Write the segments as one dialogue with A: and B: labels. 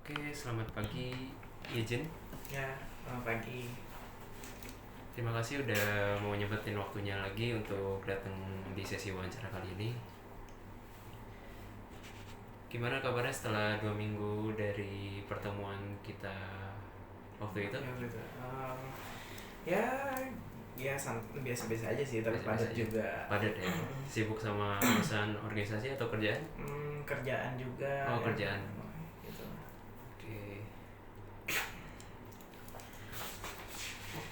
A: Oke, selamat pagi Izin.
B: Ya, selamat pagi.
A: Terima kasih udah mau nyempetin waktunya lagi untuk datang di sesi wawancara kali ini. Gimana kabarnya setelah 2 minggu dari pertemuan kita waktu itu?
B: Ya gitu. Ya, biasa-biasa aja sih, tapi
A: Biasa-biasa
B: padat
A: aja.
B: juga.
A: Padat ya? Sibuk sama urusan organisasi atau kerjaan?
B: Kerjaan juga.
A: Oh, kerjaan.
B: Gitu.
A: Oke.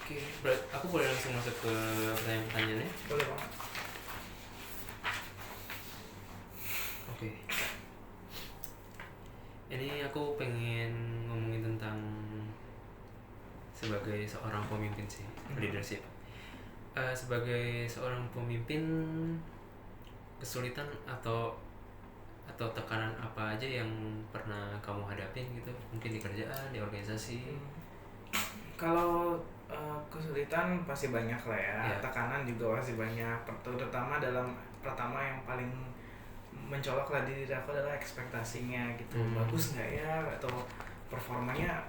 A: Oke, aku boleh langsung masuk ke pertanyaan-pertanyaannya?
B: Boleh banget.
A: Oke. Ini aku pengen ngomongin tentang sebagai seorang pemimpin sih, leadership. Sebagai seorang pemimpin, kesulitan atau tekanan apa aja yang pernah kamu hadapin gitu? Mungkin di kerjaan, di organisasi.
B: Kalau kesulitan pasti banyak lah ya.
A: Ya.
B: Tekanan juga pasti banyak. Terutama pertama yang paling mencolok lah di diri aku adalah ekspektasinya gitu. Bagus nggak ya, atau performanya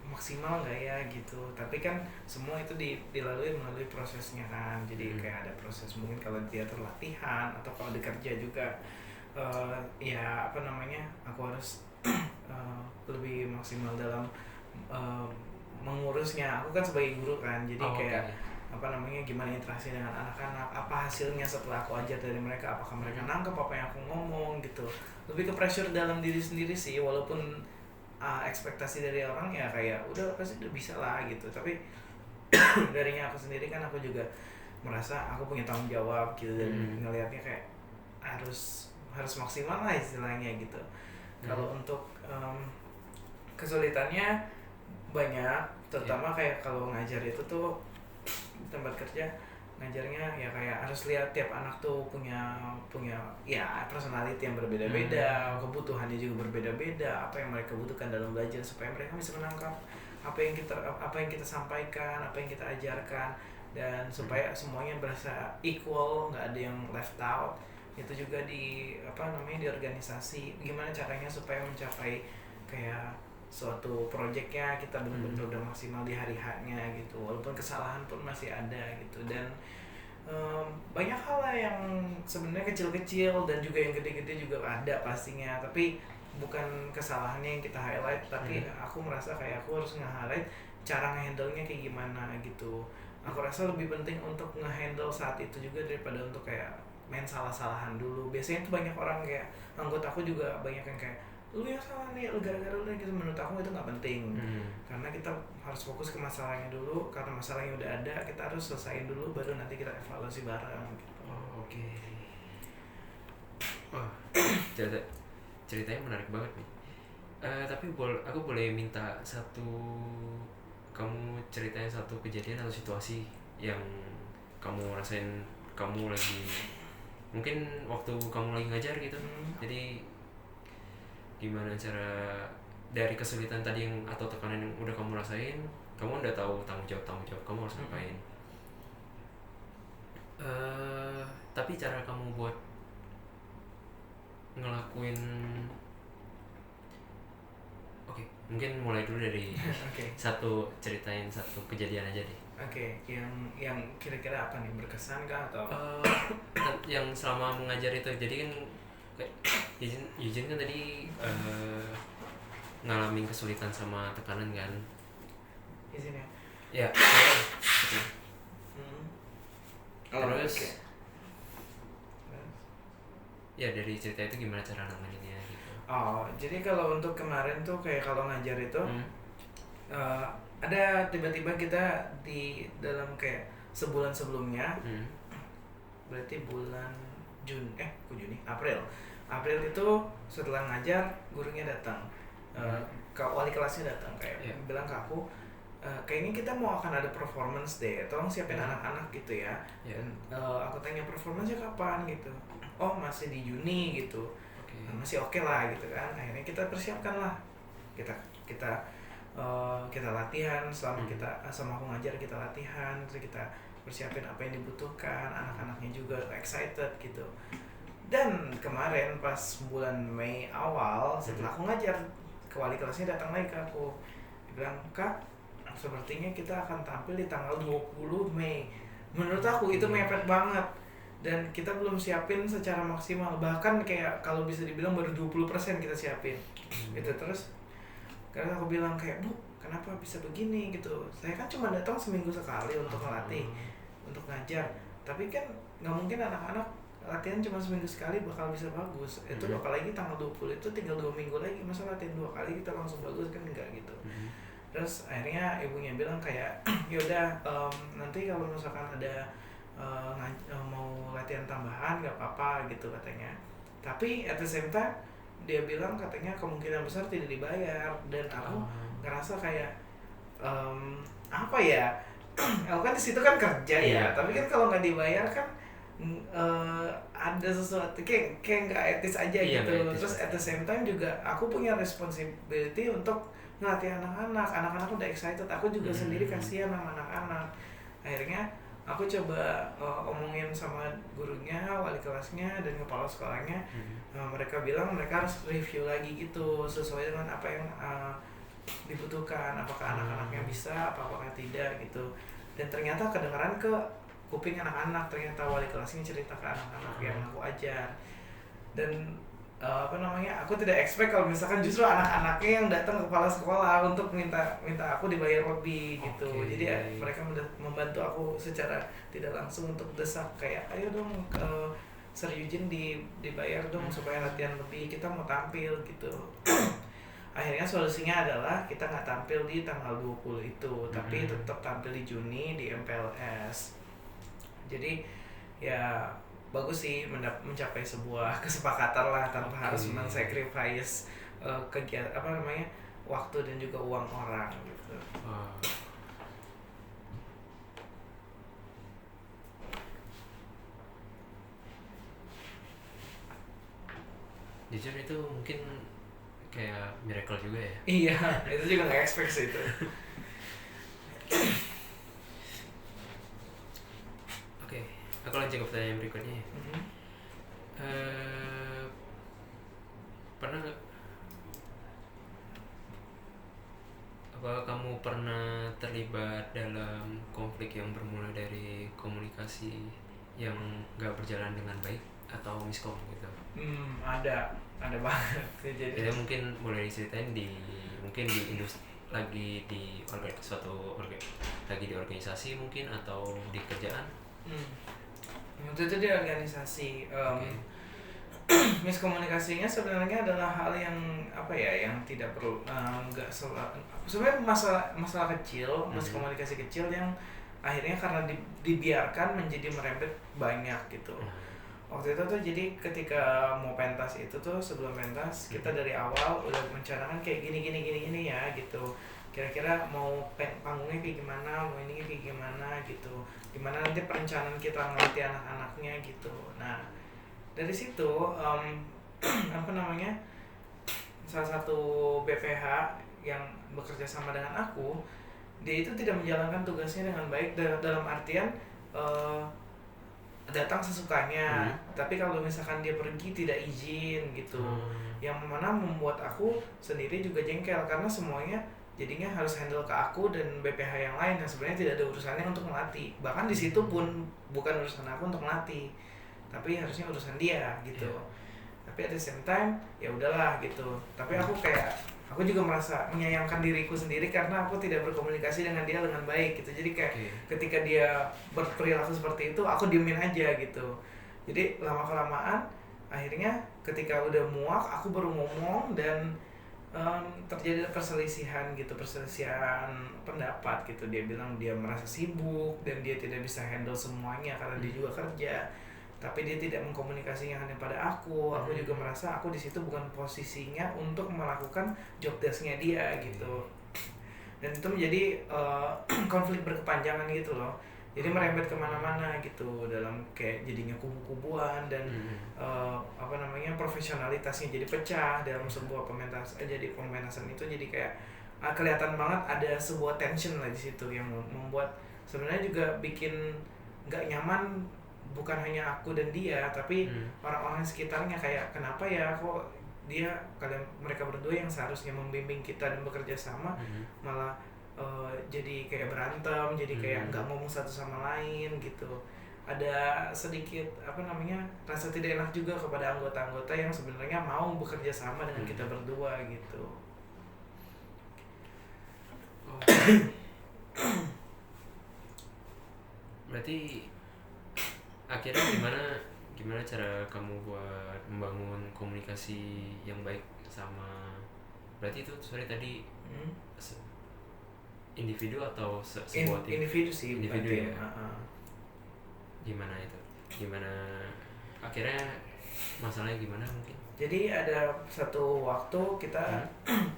B: maksimal nggak ya gitu. Tapi kan semua itu dilalui melalui prosesnya kan. Jadi kayak ada proses, mungkin kalau dia latihan atau kalau di kerja juga ya apa namanya, aku harus lebih maksimal dalam mengurusnya. Aku kan sebagai guru kan, jadi kayak apa namanya, gimana interaksi dengan anak-anak, apa hasilnya setelah aku ajar dari mereka, apakah mereka nangkep apa yang aku ngomong gitu. Lebih ke pressure dalam diri sendiri sih, walaupun ekspektasi dari orang ya kayak udah pasti udah bisa lah gitu, tapi darinya aku sendiri kan aku juga merasa aku punya tanggung jawab gitu, dan ngelihatnya kayak harus maksimal lah istilahnya gitu. Kalau untuk kesulitannya banyak, terutama kayak kalau ngajar itu tuh di tempat kerja, ngajarnya ya kayak harus lihat tiap anak tuh punya ya personality yang berbeda-beda, kebutuhannya juga berbeda-beda, apa yang mereka butuhkan dalam belajar supaya mereka bisa menangkap apa yang kita sampaikan, apa yang kita ajarkan, dan supaya semuanya berasa equal, nggak ada yang left out. Itu juga di di organisasi, gimana caranya supaya mencapai kayak suatu proyeknya kita benar-benar udah maksimal di hari H-nya gitu, walaupun kesalahan pun masih ada gitu. Dan banyak hal lah yang sebenarnya kecil-kecil dan juga yang gede-gede juga ada pastinya, tapi bukan kesalahannya yang kita highlight, tapi aku merasa kayak aku harus nge-highlight cara nge-handle-nya kayak gimana gitu. Aku rasa lebih penting untuk nge-handle saat itu juga daripada untuk kayak main salah-salahan dulu. Biasanya tuh banyak orang kayak anggota aku juga banyak yang kayak lu yang salah nih, lu gara-gara lu gitu. Menurut aku itu nggak penting, karena kita harus fokus ke masalahnya dulu. Karena masalahnya udah ada, kita harus selesaiin dulu, baru nanti kita evaluasi bareng gitu.
A: Oke. Wah, ceritanya menarik banget nih. Tapi aku boleh minta kamu ceritain satu kejadian atau situasi yang kamu rasain, kamu lagi mungkin waktu kamu lagi ngajar gitu. Jadi gimana cara dari kesulitan tadi yang atau tekanan yang udah kamu rasain, kamu udah tahu tanggung jawab kamu harus ngapain. Tapi cara kamu buat ngelakuin, oke, mungkin mulai dulu dari ceritain satu kejadian aja deh.
B: Yang kira-kira apa nih, berkesan kah atau
A: yang selama mengajar itu. Jadi kan Eugene kan tadi ngalamin kesulitan sama tekanan kan.
B: Izin ya.
A: Ya. Terus ya dari cerita itu gimana cara nanganinnya gitu.
B: Jadi kalau untuk kemarin tuh kayak kalau ngajar itu ada tiba-tiba kita di dalam kayak sebulan sebelumnya, berarti bulan April itu setelah ngajar, gurunya datang, wali kelasnya datang kayak bilang ke aku, kayaknya kita akan ada performance deh, tolong siapin anak-anak gitu ya. Dan aku tanya performance-nya kapan gitu, masih di Juni gitu. Masih oke lah gitu kan. Akhirnya kita persiapkan lah, kita latihan selama sama aku ngajar, kita latihan, terus kita persiapin apa yang dibutuhkan, anak-anaknya juga excited gitu. Dan kemarin pas bulan Mei awal setelah aku ngajar ke wali kelasnya datang lagi ke aku, dia bilang, "Kak, sepertinya kita akan tampil di tanggal 20 Mei." Menurut aku itu mepet banget dan kita belum siapin secara maksimal, bahkan kayak kalau bisa dibilang baru 20% kita siapin gitu. Terus karena aku bilang kayak, "Bu, kenapa bisa begini gitu, saya kan cuma datang seminggu sekali untuk ngelatih, untuk ngajar, tapi kan nggak mungkin anak-anak latihan cuma seminggu sekali bakal bisa bagus itu, apalagi tanggal 20 itu tinggal 2 minggu lagi, masa latihan 2 kali kita langsung bagus kan, enggak gitu." Terus akhirnya ibunya bilang kayak, "Yaudah, nanti kalau misalkan ada mau latihan tambahan nggak apa-apa gitu," katanya. Tapi at the same time dia bilang katanya kemungkinan besar tidak dibayar, dan aku ngerasa kayak apa ya, aku kan di situ kan kerja ya, tapi kan kalau nggak dibayar kan ada sesuatu kayak nggak etis aja gitu. Terus at the same time juga aku punya responsibility untuk ngelatih anak-anak udah excited, aku juga sendiri kasihan sama anak-anak. Akhirnya aku coba omongin sama gurunya, wali kelasnya, dan kepala sekolahnya. Mereka bilang mereka harus review lagi gitu sesuai dengan apa yang dibutuhkan, apakah anak-anaknya bisa, apakah tidak gitu. Dan ternyata kedengaran ke kuping anak-anak, ternyata wali kelasnya cerita ke anak-anak yang aku ajar. Dan aku tidak expect kalau misalkan justru anak-anaknya yang datang ke kepala sekolah untuk minta aku dibayar lebih gitu. Jadi mereka membantu aku secara tidak langsung untuk desak kayak, "Ayo dong, Sir Eugene dibayar dong supaya latihan lebih, kita mau tampil gitu." Akhirnya solusinya adalah kita nggak tampil di tanggal 20 itu, tapi tetap tampil di Juni di MPLS. Jadi ya bagus sih mencapai sebuah kesepakatan lah tanpa harus men-sacrifice kegiatan waktu dan juga uang orang gitu.
A: Jujur itu mungkin kayak miracle juga ya.
B: Iya, itu juga nggak expect sih itu.
A: Oke, aku lanjut ke pertanyaan berikutnya. Pernah nggak? Apa kamu pernah terlibat dalam konflik yang bermula dari komunikasi yang nggak berjalan dengan baik atau miskom gitu?
B: Ada banget.
A: Jadi mungkin boleh diceritain mungkin di industri lagi di lagi di organisasi mungkin atau di kerjaan?
B: Waktu itu di organisasi. Miskomunikasinya sebenarnya adalah hal yang yang tidak perlu, sebenarnya masalah kecil, miskomunikasi kecil yang akhirnya karena dibiarkan menjadi merembet banyak gitu. Waktu itu tuh jadi ketika mau pentas itu tuh, sebelum pentas kita dari awal udah merencanakan kayak gini ya gitu. Kira-kira mau panggungnya kayak gimana, mau ini kayak gimana gitu. Gimana nanti perencanaan kita ngelatih anak-anaknya gitu. Nah, dari situ salah satu BPH yang bekerja sama dengan aku, dia itu tidak menjalankan tugasnya dengan baik dalam artian datang sesukanya, tapi kalau misalkan dia pergi tidak izin gitu. Yang mana membuat aku sendiri juga jengkel karena semuanya jadinya harus handle ke aku dan BPH yang lain yang sebenarnya tidak ada urusannya untuk melatih. Bahkan di situ pun bukan urusan aku untuk melatih, tapi harusnya urusan dia gitu. Tapi at the same time ya udahlah gitu. Tapi aku juga merasa menyayangkan diriku sendiri karena aku tidak berkomunikasi dengan dia dengan baik gitu. Jadi kayak ketika dia berperilaku seperti itu, aku diemin aja gitu. Jadi lama-kelamaan akhirnya ketika udah muak, aku baru ngomong dan terjadi perselisihan pendapat gitu. Dia bilang dia merasa sibuk dan dia tidak bisa handle semuanya karena dia juga kerja. Tapi dia tidak mengkomunikasinya hanya pada aku. Aku juga merasa aku di situ bukan posisinya untuk melakukan job desk-nya dia gitu. Dan itu menjadi konflik berkepanjangan gitu loh. Jadi merembet kemana-mana gitu, dalam kayak jadinya kubu-kubuan dan profesionalitasnya jadi pecah dalam sebuah pementasan itu. Jadi kayak kelihatan banget ada sebuah tension lah di situ yang membuat sebenarnya juga bikin nggak nyaman. Bukan hanya aku dan dia, tapi orang-orang sekitarnya kayak kenapa ya kok mereka berdua yang seharusnya membimbing kita dan bekerja sama malah jadi kayak berantem, jadi kayak nggak ngomong satu sama lain gitu. Ada sedikit rasa tidak enak juga kepada anggota-anggota yang sebenarnya mau bekerja sama dengan kita berdua gitu.
A: Berarti akhirnya gimana cara kamu buat membangun komunikasi yang baik sama, berarti itu tadi individu atau sebuah tim?
B: Individu sih,
A: individu ya. Gimana akhirnya masalahnya gimana mungkin?
B: Jadi ada satu waktu kita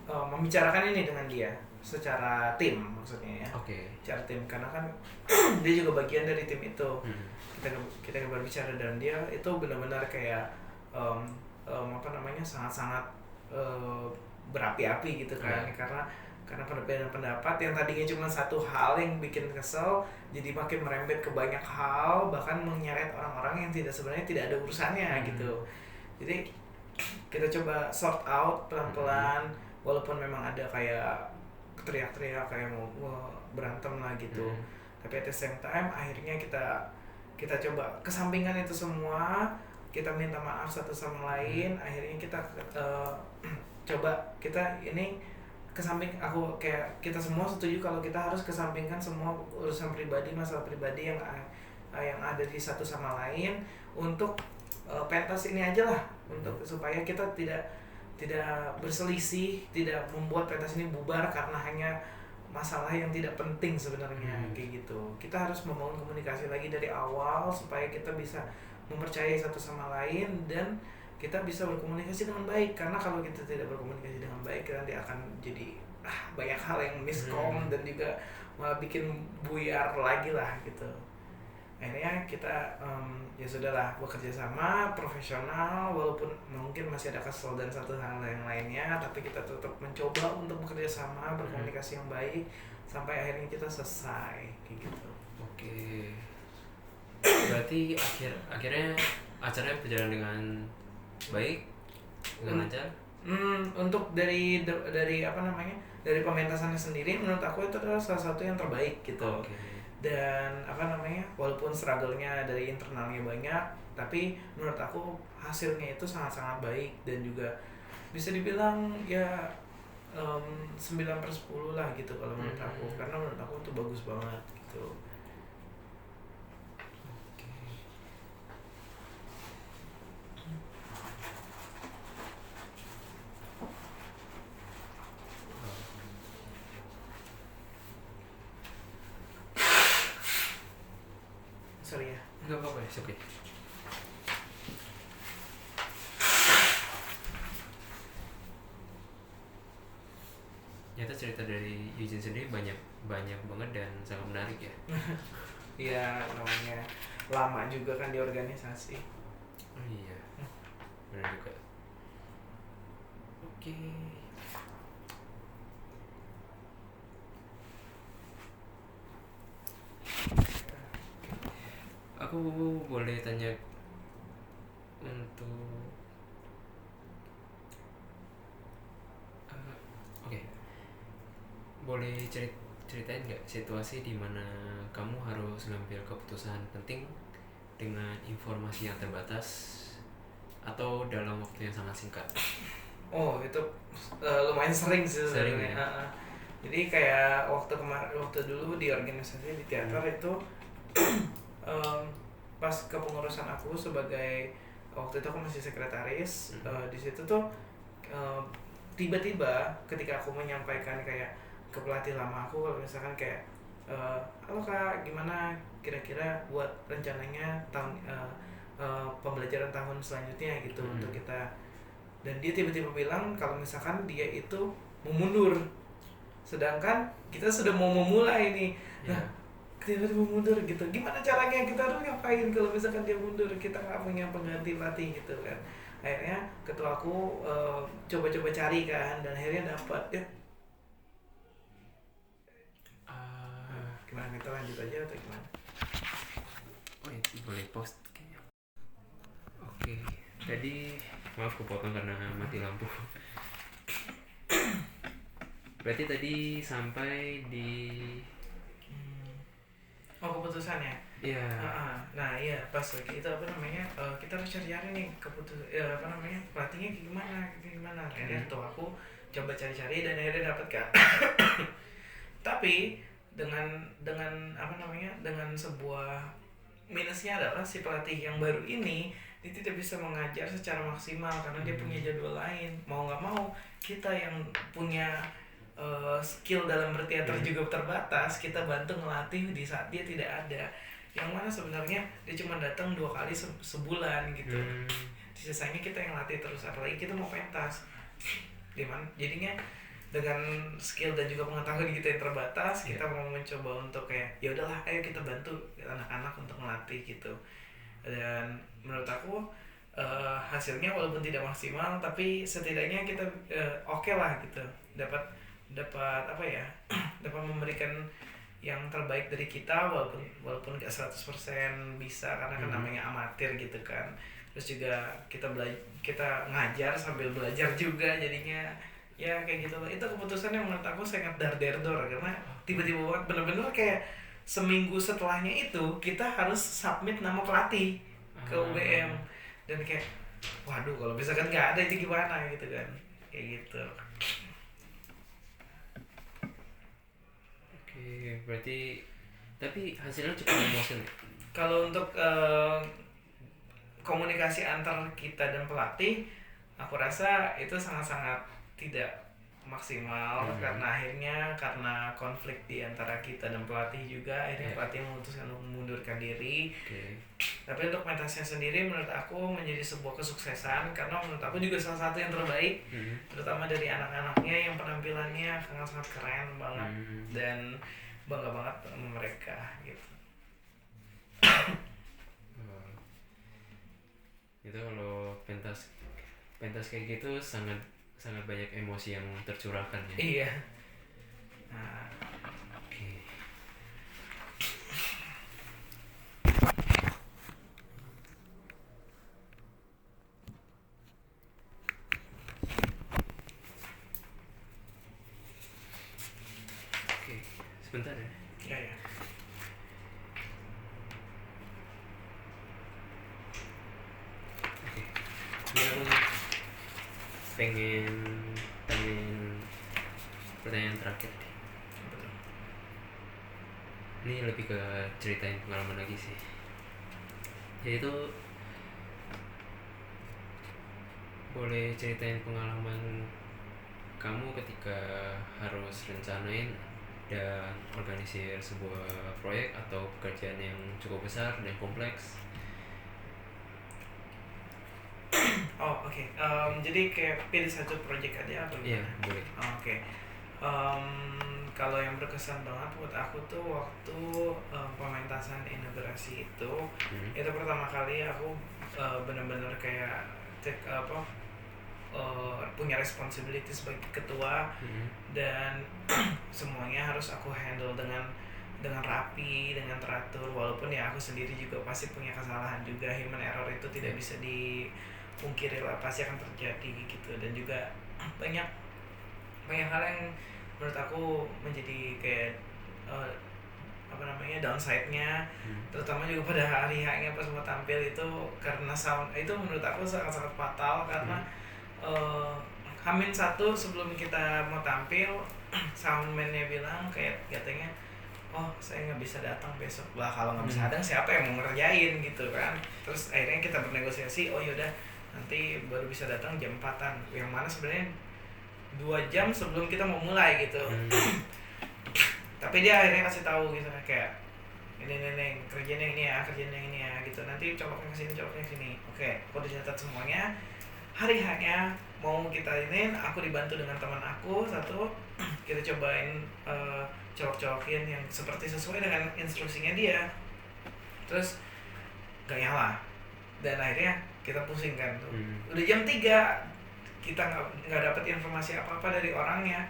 B: membicarakan ini dengan dia secara tim maksudnya ya. Secara tim karena kan dia juga bagian dari tim itu. Kita berbicara dan dia itu benar-benar kayak sangat-sangat berapi-api gitu kan. Karena perbedaan pendapat yang tadinya cuma satu hal yang bikin kesel jadi makin merembet ke banyak hal, bahkan menyeret orang-orang yang sebenarnya tidak ada urusannya gitu. Jadi kita coba sort out pelan-pelan, walaupun memang ada kayak teriak-teriak kayak mau berantem lah gitu. Tapi at the same time akhirnya kita coba kesampingkan itu semua, kita minta maaf satu sama lain. Akhirnya kita coba kita ini kesamping, kita semua setuju kalau kita harus kesampingkan semua urusan pribadi, masalah pribadi yang ada di satu sama lain untuk pentas ini aja lah, untuk supaya kita tidak berselisih, tidak membuat pentas ini bubar karena hanya masalah yang tidak penting sebenarnya kayak gitu. Kita harus membangun komunikasi lagi dari awal supaya kita bisa mempercayai satu sama lain dan kita bisa berkomunikasi dengan baik. Karena kalau kita tidak berkomunikasi dengan baik, nanti akan jadi banyak hal yang miskom dan juga malah bikin buyar lagi lah gitu. Akhirnya kita ya sudahlah, bekerja sama profesional, walaupun mungkin masih ada kesel dan satu hal yang lainnya, tapi kita tetap mencoba untuk bekerja sama, berkomunikasi yang baik sampai akhirnya kita selesai kayak gitu.
A: Berarti akhirnya acaranya berjalan dengan baik, dengan lancar.
B: Untuk dari pementasannya sendiri, menurut aku itu adalah salah satu yang terbaik gitu. Dan walaupun struggle-nya dari internalnya banyak, tapi menurut aku hasilnya itu sangat-sangat baik dan juga bisa dibilang ya 9/10 lah gitu kalau menurut aku, karena menurut aku itu bagus banget gitu. Sorry ya.
A: Enggak apa-apa, it's okay. Nyata cerita dari Eugene sendiri banyak banget dan sangat menarik ya.
B: Iya, namanya lama juga kan di organisasi.
A: Iya, benar juga. Aku boleh tanya untuk boleh ceritain nggak situasi di mana kamu harus ngambil keputusan penting dengan informasi yang terbatas atau dalam waktu yang sangat singkat?
B: Itu lumayan sering sih sebenarnya. Jadi kayak waktu dulu di organisasi di teater itu pas kepengurusan aku sebagai, waktu itu aku masih sekretaris, di situ tuh tiba-tiba ketika aku menyampaikan kayak ke pelatih lama aku kalau misalkan kayak halo kak, gimana kira-kira buat rencananya tahun pembelajaran tahun selanjutnya gitu untuk kita, dan dia tiba-tiba bilang kalau misalkan dia itu mau mundur sedangkan kita sudah mau memulai nih. Nah, tiba-tiba mundur gitu, gimana caranya, kita harus ngapain kalau misalkan dia mundur, kita nggak punya pengganti pelatih gitu kan. Akhirnya ketua aku coba-coba cari kan, dan akhirnya dapat ya. Gimana, kita lanjut aja atau gimana?
A: Boleh post kayaknya. Jadi Maaf kepotong karena mati lampu. Berarti tadi sampai di
B: keputusannya.
A: Iya.
B: Nah iya pas lagi itu kita harus cari-cari nih pelatihnya gimana. Akhirnya tuh aku coba cari-cari dan akhirnya dapet kan. Tapi dengan dengan sebuah minusnya adalah si pelatih yang baru ini dia tidak bisa mengajar secara maksimal karena dia punya jadwal lain. Mau nggak mau kita yang punya skill dalam berteater juga terbatas, kita bantu ngelatih di saat dia tidak ada. Yang mana sebenarnya dia cuma datang 2 kali sebulan gitu. Sisanya kita yang latih terus, apalagi kita mau pentas. Jadinya dengan skill dan juga pengetahuan kita yang terbatas, kita mau mencoba untuk kayak ya udahlah, ayo kita bantu anak-anak untuk melatih gitu. Dan menurut aku hasilnya walaupun tidak maksimal, tapi setidaknya kita oke lah gitu, dapat dapat memberikan yang terbaik dari kita walaupun gak 100% bisa karena kan namanya amatir gitu kan. Terus juga kita ngajar sambil belajar juga, jadinya ya kayak gitu loh. Itu keputusan yang menurut aku sangat dar-der-dor karena tiba-tiba banget bener-bener kayak seminggu setelahnya itu kita harus submit nama pelatih ke UBM dan kayak waduh kalau misalkan nggak ada itu gimana gitu kan, kayak gitu.
A: Oke, berarti tapi hasilnya cukup memuaskan.
B: Kalau untuk komunikasi antar kita dan pelatih, aku rasa itu sangat-sangat tidak maksimal karena konflik di antara kita dan pelatih juga. Akhirnya pelatih memutuskan untuk mengundurkan diri. Tapi untuk pentasnya sendiri menurut aku menjadi sebuah kesuksesan karena menurut aku juga salah satu yang terbaik, terutama dari anak-anaknya yang penampilannya sangat keren banget dan bangga banget sama mereka gitu.
A: Itu kalau pentas kayak gitu sangat banyak emosi yang tercurahkan ya.
B: Iya.
A: Oke. Sebentar ya.
B: Iya.
A: Oke. Ini aku pengen pertanyaan terakhir nih. Ini lebih ke ceritain pengalaman lagi sih. Yaitu boleh ceritain pengalaman kamu ketika harus rencanain dan organisir sebuah proyek atau pekerjaan yang cukup besar dan kompleks.
B: Oke. Jadi kayak pilih satu project aja atau gimana?
A: Iya, boleh.
B: Oke. Kalau yang berkesan banget buat aku tuh waktu pementasan inaugurasi itu pertama kali aku benar-benar kayak punya responsibility sebagai ketua dan semuanya harus aku handle dengan rapi, dengan teratur, walaupun ya aku sendiri juga pasti punya kesalahan juga, human error itu tidak bisa dipungkiri lah, pasti akan terjadi gitu. Dan juga banyak hal yang menurut aku menjadi kayak downside-nya, terutama juga pada hari H-nya pas mau tampil itu, karena sound itu menurut aku sangat fatal karena H-1 sebelum kita mau tampil soundman-nya bilang kayak katanya, oh saya nggak bisa datang besok. Lah kalau nggak bisa datang siapa yang mau ngerjain gitu kan. Terus akhirnya kita bernegosiasi, oh yaudah nanti baru bisa datang jam 4-an, yang mana sebenarnya 2 jam sebelum kita mau mulai gitu. Tapi dia akhirnya kasih tahu gitu kayak ini kerjaan yang ini ya gitu, nanti coloknya kesini. Oke, aku dicatat semuanya. Hari H-nya mau kita aku dibantu dengan teman aku satu, kita cobain colok-colokin yang seperti sesuai dengan instruksinya dia. Terus gak nyala dan akhirnya kita pusing kan tuh. Udah jam 3 kita nggak dapat informasi apa-apa dari orangnya,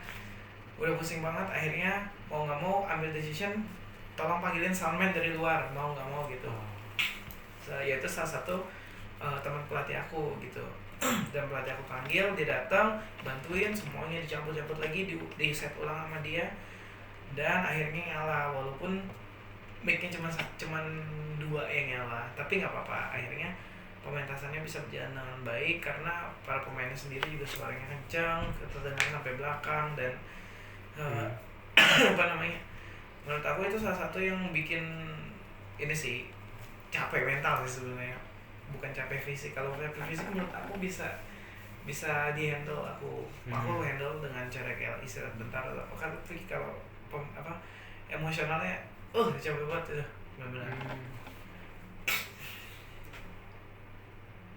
B: udah pusing banget. Akhirnya mau nggak mau ambil decision, tolong panggilin soundman dari luar, mau nggak mau gitu. So, yaitu salah satu teman pelatih aku gitu. Dan pelatih aku panggil, dia datang, bantuin semuanya, dicampur-campur lagi, di set ulang sama dia, dan akhirnya nyala walaupun mic-nya cuman dua yang nyala, tapi nggak apa-apa, akhirnya pementasannya bisa berjalan dengan baik karena para pemainnya sendiri juga suaranya kencang, terdengar sampai belakang, dan apa namanya, menurut aku itu salah satu yang bikin ini sih capek mental sih sebenarnya, bukan capek fisik. Kalau capek fisik menurut aku bisa dihandle, aku handle dengan cara kayak istirahat bentar atau apa kan. Tapi kalau emosionalnya capek banget itu benar-benar.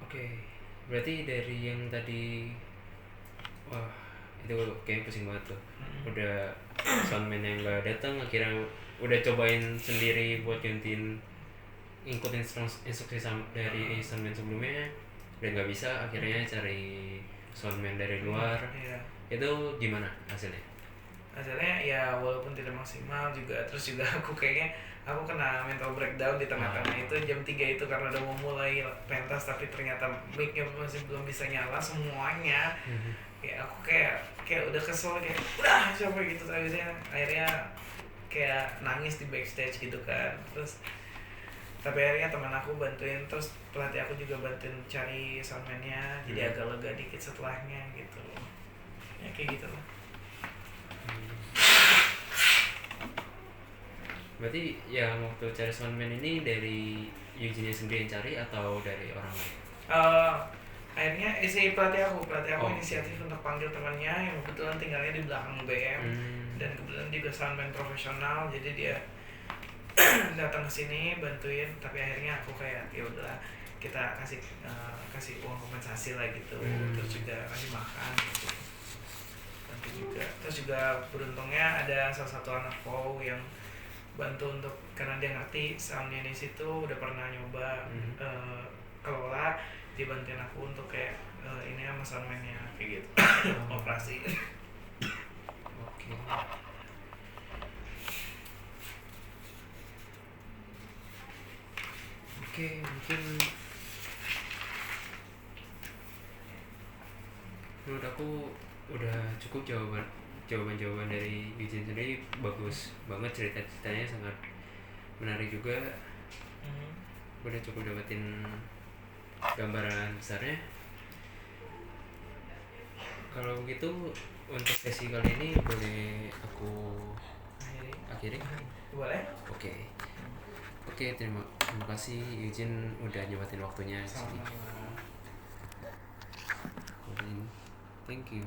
A: Oke, berarti dari yang tadi, wah itu kayak pusing banget tuh. Udah soundman yang nggak datang, akhirnya udah cobain sendiri buat gantiin, ngikutin instruksi dari soundman sebelumnya dan nggak bisa, akhirnya cari soundman dari luar. Itu gimana hasilnya?
B: Hasilnya ya walaupun tidak maksimal juga, terus juga aku kena mental breakdown di tengah-tengah itu jam 3 itu karena udah mau mulai pentas tapi ternyata mic-nya masih belum bisa nyala semuanya. Ya aku kayak udah kesel, kayak udah siapa gitu, akhirnya kayak nangis di backstage gitu kan. Terus tapi akhirnya teman aku bantuin, terus pelatih aku juga bantuin cari soundman-nya, jadi agak lega dikit setelahnya gitu ya, kayak gitu lah.
A: Berarti yang waktu cari soundman ini dari Eugene sendiri yang cari atau dari orang lain?
B: Akhirnya si pelatih aku inisiatif untuk panggil temannya yang kebetulan tinggalnya di belakang BM, dan kebetulan juga soundman profesional, jadi dia datang ke sini bantuin. Tapi akhirnya aku kayak ya udahlah, kita kasih uang kompensasi lah gitu, terus juga kasih makan gitu. Bantu juga, terus juga beruntungnya ada salah satu anak POW yang bantu untuk, karena dia ngerti soundnya di situ, udah pernah nyoba kelola, dia bantuin aku untuk kayak ini sama soundman-nya kayak gitu. Operasi.
A: Oke, mungkin menurut aku udah cukup jawaban dari Eugene sendiri. Bagus banget ceritanya, sangat menarik juga. Udah cukup dapetin gambaran besarnya. Kalau begitu untuk sesi kali ini boleh aku akhiri?
B: Boleh.
A: Oke, terima kasih Eugene udah nyebatin waktunya di sini.
B: Sama-sama.
A: Thank you.